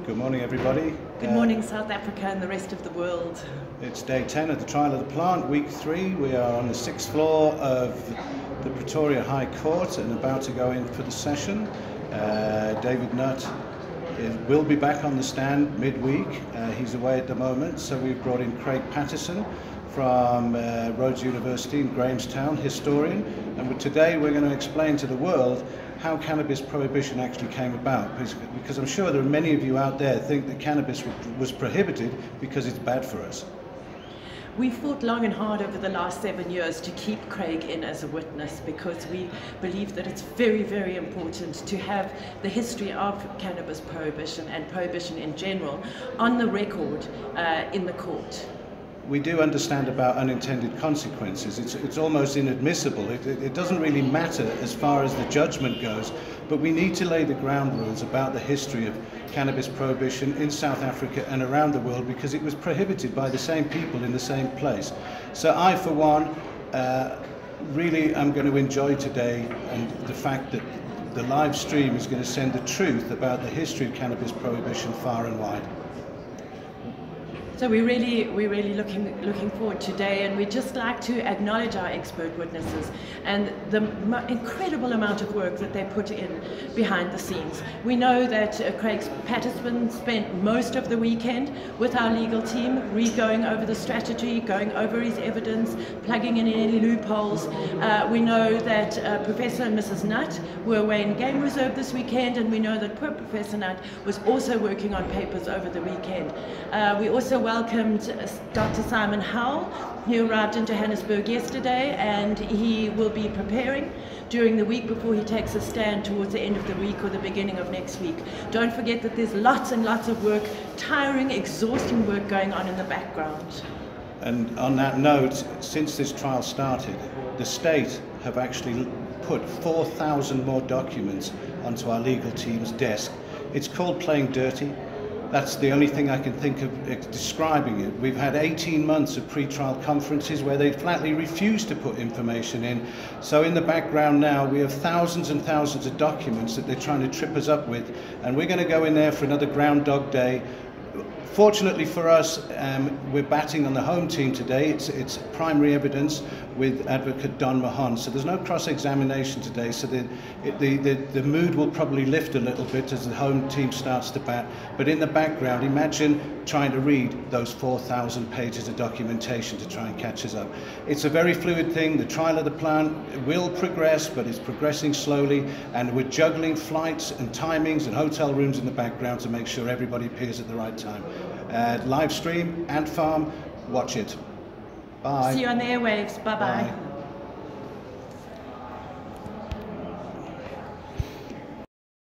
Good morning, everybody. Good morning, South Africa and the rest of the world. It's day 10 of the trial of the plant, week 3. We are on the 6th floor of the Pretoria High Court and about to go in for the session. David Nutt will be back on the stand midweek. He's away at the moment, so we've brought in Craig Patterson from Rhodes University in Grahamstown, historian, and today we're going to explain to the world how cannabis prohibition actually came about, because I'm sure there are many of you out there think that cannabis was prohibited because it's bad for us. We fought long and hard over the last 7 years to keep Craig in as a witness because we believe that it's very, very important to have the history of cannabis prohibition and prohibition in general on the record in the court. We do understand about unintended consequences. It's almost inadmissible. It doesn't really matter as far as the judgment goes, but we need to lay the ground rules about the history of cannabis prohibition in South Africa and around the world, because it was prohibited by the same people in the same place. So I, for one, really am going to enjoy today and the fact that the live stream is going to send the truth about the history of cannabis prohibition far and wide. So we're really looking forward today, and we'd just like to acknowledge our expert witnesses and the incredible amount of work that they put in behind the scenes. We know that Craig Patterson spent most of the weekend with our legal team, going over the strategy, going over his evidence, plugging in any loopholes. We know that Professor and Mrs. Nutt were away in game reserve this weekend, and we know that poor Professor Nutt was also working on papers over the weekend. We also welcomed Dr. Simon Howell. He arrived in Johannesburg yesterday, and he will be preparing during the week before he takes a stand towards the end of the week or the beginning of next week. Don't forget that there's lots and lots of work, tiring, exhausting work going on in the background. And on that note, since this trial started, the state have actually put 4,000 more documents onto our legal team's desk. It's called playing dirty. That's the only thing I can think of describing it. We've had 18 months of pre-trial conferences where they flatly refused to put information in. So in the background now, we have thousands and thousands of documents that they're trying to trip us up with. And we're going to go in there for another Groundhog Day. Fortunately for us, we're batting on the home team today. It's primary evidence with Advocate Don Mahon. So there's no cross-examination today, so the mood will probably lift a little bit as the home team starts to bat. But in the background, imagine trying to read those 4,000 pages of documentation to try and catch us up. It's a very fluid thing. The trial of the plant will progress, but it's progressing slowly, and we're juggling flights and timings and hotel rooms in the background to make sure everybody appears at the right time. Live stream, Ant Farm, watch it. Bye. See you on the airwaves. Bye-bye.